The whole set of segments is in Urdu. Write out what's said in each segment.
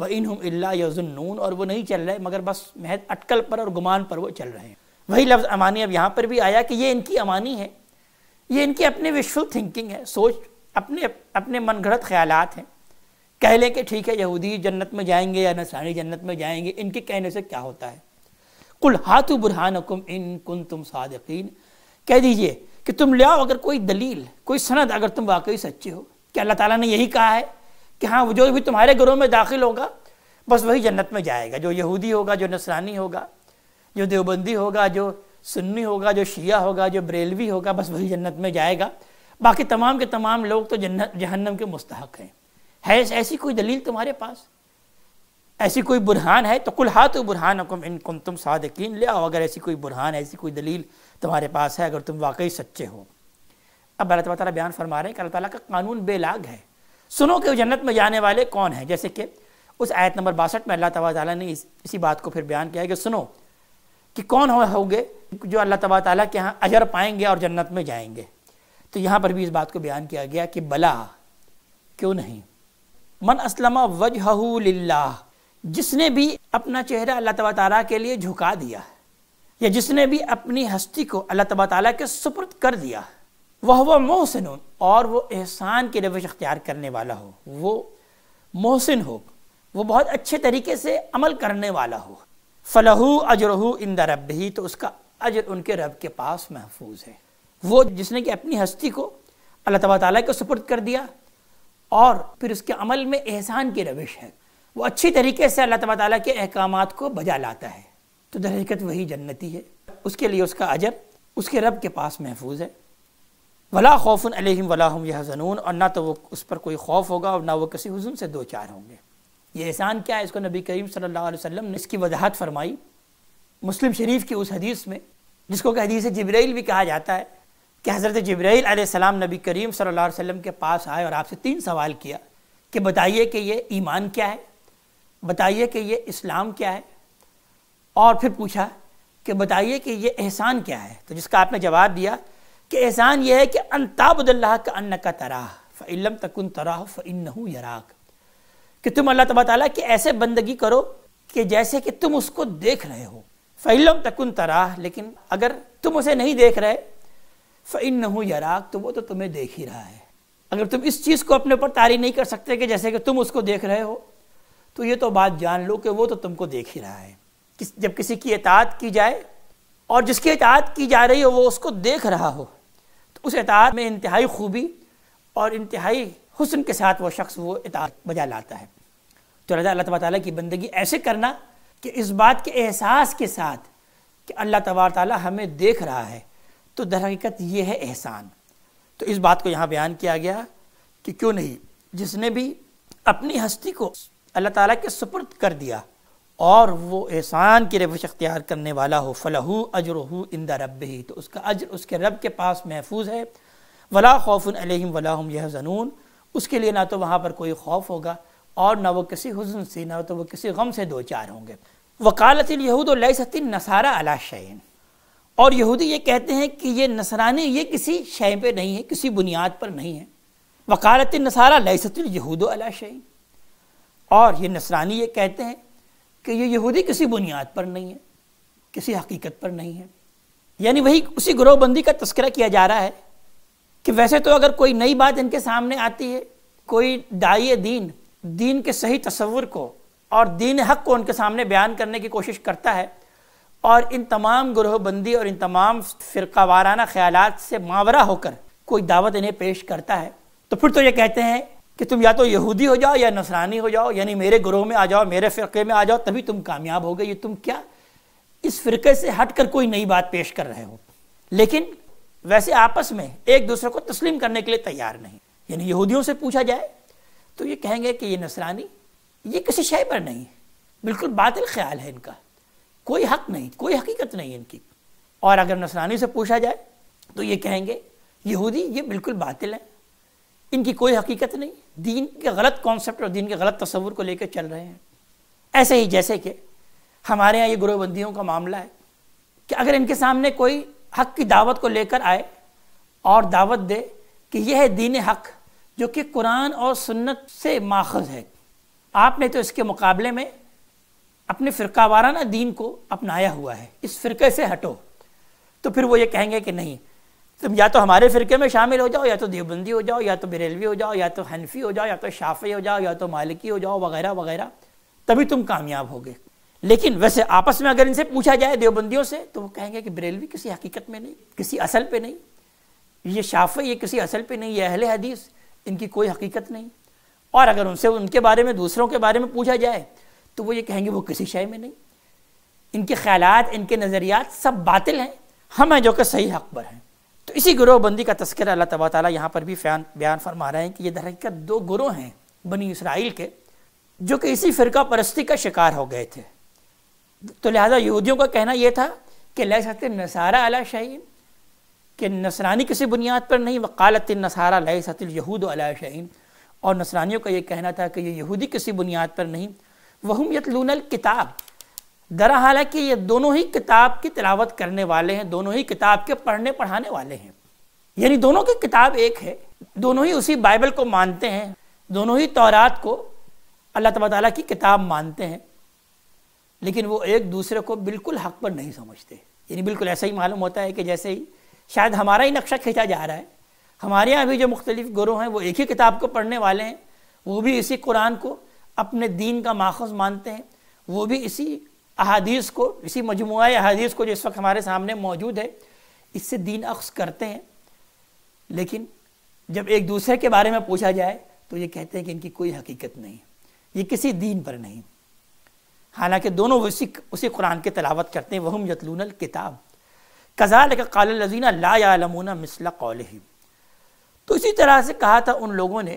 وَإِنْهُمْ إِلَّا يَظُنُّونَ، اور وہ نہیں چل رہے مگر بس محض اٹکل پر اور گمان پر وہ چل رہے ہیں۔ وہی لفظ امانی اب یہاں پر بھی آیا کہ یہ ان کی امانی ہے، یہ ان کی اپنی وشفل تھنکنگ ہے، سوچ، اپنے من گھڑت خیالات ہیں۔ کہہ لیں کہ ٹھیک ہے یہودی جنت میں جائیں گے یا نصرانی جنت میں جائیں گے، ان کے کہنے سے کیا ہوتا ہے؟ قُلْ هَاتُوا بُرْهَانَكُمْ إِن كُنتُمْ صَادِقِينَ، کہہ دیجئے کہ تم لے آؤ اگر کوئی دلیل، کوئی سند، اگر تم واقعی سچے ہو کہ اللہ تعالیٰ نے یہی کہا ہے کہ ہاں وہ جو بھی تمہارے گھروں میں داخل ہوگا بس وہی جنت میں جائے گا، جو یہودی ہوگا، جو نصرانی ہوگا، جو دیوبندی ہوگا، جو سنی ہوگا، جو شیعہ ہوگا، جو بریلوی ہوگا، بس وہی جنت میں جائے گا، باقی تمام کے تمام لوگ تو جہنم کے مستحق ہیں۔ ہے ایسی کوئی دلیل تمہارے پاس؟ ایسی کوئی برہان ہے؟ تو قُلْ هَاتُوا بُرْهَانَكُمْ إِن كُنتُمْ صَادِقِينَ، لے آؤ اگر ایسی کوئی برہان، ایسی کوئی دلیل تمہارے پاس ہے، اگر تم واقعی سچے ہو۔ اب اللہ تعالیٰ بیان فرما رہے ہیں کہ اللہ تعالیٰ کا قانون بے لاگ ہے، سنو کہ جنت میں جانے والے کون ہیں۔ جیسے کہ اس آیت نمبر 62 میں اللہ تعالیٰ نے اسی بات کو پھر بیان کیا ہے کہ سنو کہ کون ہوں گے جو اللہ تعالیٰ کے ہاں اجر پائیں گے اور جنت میں جائیں گے۔ تو یہاں پر بھی اس بات کو بیان کیا گیا کہ بلا، کیوں نہیں، من اسلم وجہہ للہ، جس نے بھی اپنا چہرہ اللہ تعالیٰ کے لیے جھکا دیا، یا جس نے بھی اپنی ہستی کو اللہ تعالیٰ کے سپرد کر دیا، وہ محسن، اور وہ احسان کی روش اختیار کرنے والا ہو، وہ محسن ہو، وہ بہت اچھے طریقے سے عمل کرنے والا ہو، فَلَهُ أَجْرُهُ عِنْدَ رَبِّهِ، تو اس کا اجر ان کے رب کے پاس محفوظ ہے۔ وہ جس نے کہ اپنی ہستی کو اللہ تعالیٰ کو سپرد کر دیا اور پھر اس کے عمل میں احسان کی روش ہے، وہ اچھی طریقے سے اللہ تعالیٰ کے احکامات کو بجا لاتا ہے، تو در حقیقت وہی جنتی ہے، اس کے لیے اس کا اجر اس کے رب کے پاس محفوظ ہے۔ وَلَا خَوْفٌ عَلَيْهِمْ وَلَا هُمْ يَحْزَنُونَ، اور نہ تو وہ اس پر کوئی خوف ہوگا اور نہ وہ کسی حزن سے دوچار ہوں گے۔ یہ احسان کیا ہے، اس کو نبی کریم صلی اللہ علیہ وسلم نے اس کی وضاحت فرمائی مسلم شریف کی اس حدیث میں، جس کو کہ حدیث جبرائیل بھی کہا جاتا ہے، کہ حضرت جبرائیل علیہ السلام نبی کریم صلی اللہ علیہ وسلم کے پاس آئے اور آپ سے 3 سوال کیا کہ بتائیے کہ یہ ایمان کیا ہے، بتائیے کہ یہ اسلام کیا ہے، اور پھر پوچھا کہ بتائیے کہ یہ احسان کیا ہے۔ تو جس کا آپ نے جواب دیا کہ احسان یہ ہے کہ ان تعبد اللہ کأنک تراہ فإن لم تکن تراہ فإنہ یراک، کہ تم اللہ تعالیٰ کی ایسے بندگی کرو کہ جیسے کہ تم اس کو دیکھ رہے ہو، فإن لم تکن تراہ، لیکن اگر تم اسے نہیں دیکھ رہے، فإنہ یراک، تو وہ تو تمہیں دیکھ ہی رہا ہے۔ اگر تم اس چیز کو اپنے اوپر طاری نہیں کر سکتے کہ جیسے کہ تم اس کو دیکھ رہے ہو، تو یہ تو بات جان لو کہ وہ تو تم کو دیکھ ہی رہا ہے۔ جب کسی کی اطاعت کی جائے اور جس کی اطاعت کی جا رہی ہو وہ اس کو دیکھ رہا ہو، تو اس اطاعت میں انتہائی خوبی اور انتہائی حسن کے ساتھ وہ شخص وہ اطاعت بجا لاتا ہے۔ تو اللہ تعالیٰ کی بندگی ایسے کرنا کہ اس بات کے احساس کے ساتھ کہ اللہ تعالیٰ ہمیں دیکھ رہا ہے، تو در حقیقت یہ ہے احسان۔ تو اس بات کو یہاں بیان کیا گیا کہ کیوں نہیں، جس نے بھی اپنی ہستی کو اللہ تعالیٰ کے سپرد کر دیا اور وہ احسان کی روش اختیار کرنے والا ہو، فَلَهُ أَجْرُهُ عِنْدَ رَبِّهِ، تو اس کا اجر اس کے رب کے پاس محفوظ ہے۔ وَلَا خَوْفٌ عَلَيْهِمْ وَلَا هُمْ يَحْزَنُونَ، اس کے لیے نہ تو وہاں پر کوئی خوف ہوگا اور نہ وہ کسی حزن سے، نہ تو وہ کسی غم سے دوچار ہوں گے۔ وَقَالَتِ الْيَهُودُ لَيْسَتِ النَّصَارَىٰ عَلَىٰ شَيْءٍ، اور یہودی یہ کہتے ہیں کہ یہ نصرانی یہ کسی شے پہ نہیں ہے، کسی بنیاد پر نہیں ہے۔ وقالت النصارى لیست اليہود علی شیء، اور یہ نصرانی یہ کہتے ہیں کہ یہ یہودی کسی بنیاد پر نہیں ہے، کسی حقیقت پر نہیں ہے۔ یعنی وہی اسی گروہ بندی کا تذکرہ کیا جا رہا ہے کہ ویسے تو اگر کوئی نئی بات ان کے سامنے آتی ہے، کوئی داعی دین کے صحیح تصور کو اور دین حق کو ان کے سامنے بیان کرنے کی کوشش کرتا ہے، اور ان تمام گروہ بندی اور ان تمام فرقہ وارانہ خیالات سے ماورا ہو کر کوئی دعوت انہیں پیش کرتا ہے، تو پھر تو یہ کہتے ہیں کہ تم یا تو یہودی ہو جاؤ یا نصرانی ہو جاؤ، یعنی میرے گروہ میں آ جاؤ، میرے فرقے میں آ جاؤ، تبھی تم کامیاب ہو گئے۔ یہ تم کیا اس فرقے سے ہٹ کر کوئی نئی بات پیش کر رہے ہو؟ لیکن ویسے آپس میں ایک دوسرے کو تسلیم کرنے کے لیے تیار نہیں۔ یعنی یہودیوں سے پوچھا جائے تو یہ کہیں گے کہ یہ نصرانی یہ کسی شے پر نہیں، بالکل باطل خیال ہے ان کا، کوئی حق نہیں، کوئی حقیقت نہیں ان کی۔ اور اگر نصرانی سے پوچھا جائے تو یہ کہیں گے یہودی یہ بالکل باطل ہے، ان کی کوئی حقیقت نہیں، دین کے غلط کانسیپٹ اور دین کے غلط تصور کو لے کے چل رہے ہیں۔ ایسے ہی جیسے کہ ہمارے ہاں یہ گروہ بندیوں کا معاملہ ہے کہ اگر ان کے سامنے کوئی حق کی دعوت کو لے کر آئے اور دعوت دے کہ یہ ہے دین حق جو کہ قرآن اور سنت سے ماخذ ہے، آپ نے تو اس کے مقابلے میں اپنے فرقہ وارانہ دین کو اپنایا ہوا ہے، اس فرقے سے ہٹو۔ تو پھر وہ یہ کہیں گے کہ نہیں، تم یا تو ہمارے فرقے میں شامل ہو جاؤ، یا تو دیوبندی ہو جاؤ، یا تو بریلوی ہو جاؤ، یا تو حنفی ہو جاؤ، یا تو شافعی ہو جاؤ، یا تو مالکی ہو جاؤ، وغیرہ وغیرہ، تبھی تم کامیاب ہوگے۔ لیکن ویسے آپس میں اگر ان سے پوچھا جائے دیوبندیوں سے تو وہ کہیں گے کہ بریلوی کسی حقیقت میں نہیں، کسی اصل پہ نہیں، یہ شافعی یہ کسی اصل پہ نہیں، یہ اہل حدیث، ان کی کوئی حقیقت نہیں۔ اور اگر ان سے ان کے بارے میں دوسروں کے بارے میں پوچھا جائے تو وہ یہ کہیں گے وہ کسی شے میں نہیں، ان کے خیالات، ان کے نظریات سب باطل ہیں، ہم ہیں جو کہ صحیح حق پر ہیں۔ تو اسی گروہ بندی کا تذکرہ اللہ تبارک تعالیٰ یہاں پر بھی بیان فرما رہے ہیں کہ یہ در حقیقت دو گروہ ہیں بنی اسرائیل کے، جو کہ اسی فرقہ پرستی کا شکار ہو گئے تھے۔ تو لہذا یہودیوں کا کہنا یہ تھا کہ لیست النصارى علی شیء، کہ نصرانی کسی بنیاد پر نہیں، وقالت النصارى لیست الیہود علی شیء، اور نصرانیوں کا یہ کہنا تھا کہ یہ یہودی کسی بنیاد پر نہیں، وہم یتلون الکتاب، درحال ہے کہ یہ دونوں ہی کتاب کی تلاوت کرنے والے ہیں، دونوں ہی کتاب کے پڑھنے پڑھانے والے ہیں، یعنی دونوں کی کتاب ایک ہے، دونوں ہی اسی بائبل کو مانتے ہیں، دونوں ہی تورات کو اللہ تبارک تعالیٰ کی کتاب مانتے ہیں، لیکن وہ ایک دوسرے کو بالکل حق پر نہیں سمجھتے۔ یعنی بالکل ایسا ہی معلوم ہوتا ہے کہ جیسے ہی شاید ہمارا ہی نقشہ کھینچا جا رہا ہے، ہمارے یہاں بھی جو مختلف گروہ ہیں وہ ایک ہی کتاب کو پڑھنے والے ہیں، وہ بھی اسی قرآن کو اپنے دین کا ماخذ مانتے ہیں، وہ بھی اسی احادیث کو، اسی مجموعہ احادیث کو جو اس وقت ہمارے سامنے موجود ہے، اس سے دین اخذ کرتے ہیں، لیکن جب ایک دوسرے کے بارے میں پوچھا جائے تو یہ کہتے ہیں کہ ان کی کوئی حقیقت نہیں، یہ کسی دین پر نہیں، حالانکہ دونوں اسی قرآن کی تلاوت کرتے ہیں۔ وہم یتلون الکتاب کذالک قال الذین لا یعلمون مثل قولہم، تو اسی طرح سے کہا تھا ان لوگوں نے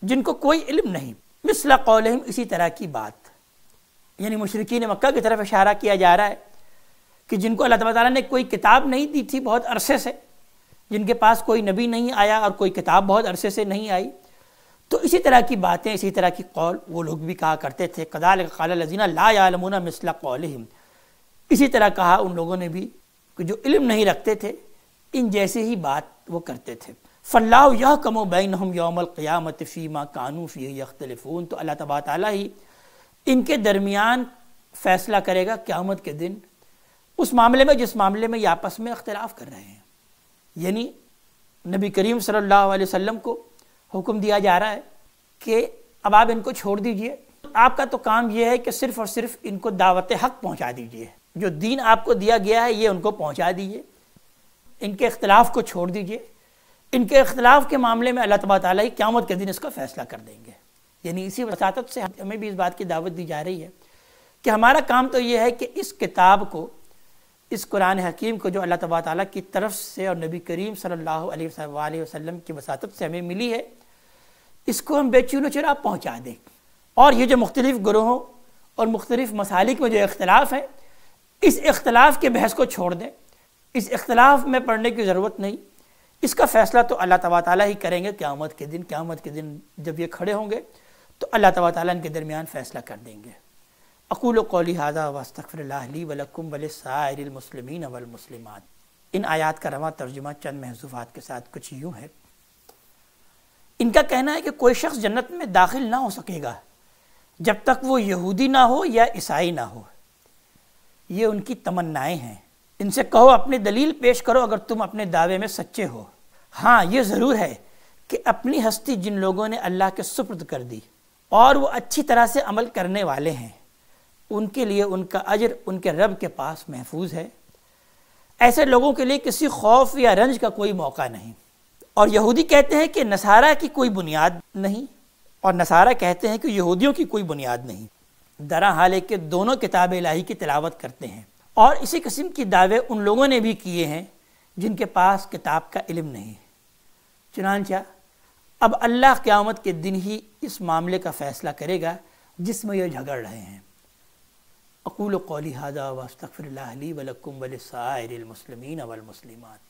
جن کو کوئی علم نہیں، مثل قولہم، اسی طرح کی بات، یعنی مشرکین مکہ کی طرف اشارہ کیا جا رہا ہے کہ جن کو اللہ تعالیٰ نے کوئی کتاب نہیں دی تھی بہت عرصے سے، جن کے پاس کوئی نبی نہیں آیا اور کوئی کتاب بہت عرصے سے نہیں آئی، تو اسی طرح کی باتیں، اسی طرح کی قول وہ لوگ بھی کہا کرتے تھے۔ کذالک قال الذین لا یعلمون مثل قولہم، اسی طرح کہا ان لوگوں نے بھی کہ جو علم نہیں رکھتے تھے ان جیسے ہی بات وہ کرتے تھے۔ فاللہ یحکم بینہم یوم القیامۃ فیما کانوا فیہ یختلفون، تو اللہ تبارک تعالیٰ ہی ان کے درمیان فیصلہ کرے گا قیامت کے دن اس معاملے میں جس معاملے میں یہ آپس میں اختلاف کر رہے ہیں۔ یعنی نبی کریم صلی اللہ علیہ وسلم کو حکم دیا جا رہا ہے کہ اب آپ ان کو چھوڑ دیجئے، آپ کا تو کام یہ ہے کہ صرف اور صرف ان کو دعوت حق پہنچا دیجئے، جو دین آپ کو دیا گیا ہے یہ ان کو پہنچا دیجئے، ان کے اختلاف کو چھوڑ دیجئے۔ ان کے اختلاف کے معاملے میں اللہ تبارک تعالیٰ ہی قیامت کے دن اس کا فیصلہ کر دیں گے۔ یعنی اسی وساطت سے ہمیں بھی اس بات کی دعوت دی جا رہی ہے کہ ہمارا کام تو یہ ہے کہ اس کتاب کو، اس قرآن حکیم کو جو اللہ تبارک تعالیٰ کی طرف سے اور نبی کریم صلی اللہ علیہ وسلم کی وساطت سے ہمیں ملی ہے، اس کو ہم بے چین و چرا پہنچا دیں، اور یہ جو مختلف گروہوں اور مختلف مسالک میں جو اختلاف ہے، اس اختلاف کے بحث کو چھوڑ دیں، اس اختلاف میں پڑھنے کی ضرورت نہیں، اس کا فیصلہ تو اللہ تبارک تعالیٰ ہی کریں گے قیامت کے دن۔ قیامت کے دن جب یہ کھڑے ہوں گے تو اللہ تبارک تعالیٰ ان کے درمیان فیصلہ کر دیں گے۔ اقول قولی ھذا واستغفر اللہ لی ولکم ولسائر المسلمین والمسلمات۔ ان آیات کا رواں ترجمہ چند محذوفات کے ساتھ کچھ یوں ہے۔ ان کا کہنا ہے کہ کوئی شخص جنت میں داخل نہ ہو سکے گا جب تک وہ یہودی نہ ہو یا عیسائی نہ ہو، یہ ان کی تمنائیں ہیں۔ ان سے کہو اپنی دلیل پیش کرو اگر تم اپنے دعوے میں سچے ہو۔ ہاں یہ ضرور ہے کہ اپنی ہستی جن لوگوں نے اللہ کے سپرد کر دی اور وہ اچھی طرح سے عمل کرنے والے ہیں، ان کے لیے ان کا اجر ان کے رب کے پاس محفوظ ہے۔ ایسے لوگوں کے لیے کسی خوف یا رنج کا کوئی موقع نہیں۔ اور یہودی کہتے ہیں کہ نصارہ کی کوئی بنیاد نہیں، اور نصارہ کہتے ہیں کہ یہودیوں کی کوئی بنیاد نہیں، درحال ہے کہ دونوں کتاب الہی کی تلاوت کرتے ہیں، اور اسی قسم کی دعوے ان لوگوں نے بھی کیے ہیں جن کے پاس کتاب کا علم نہیں۔ چنانچہ اب اللہ قیامت کے دن ہی اس معاملے کا فیصلہ کرے گا جس میں یہ جھگڑ رہے ہیں۔ اقول قولی ھذا واستغفر اللہ لی ولکم ولسائر المسلمین والمسلمات۔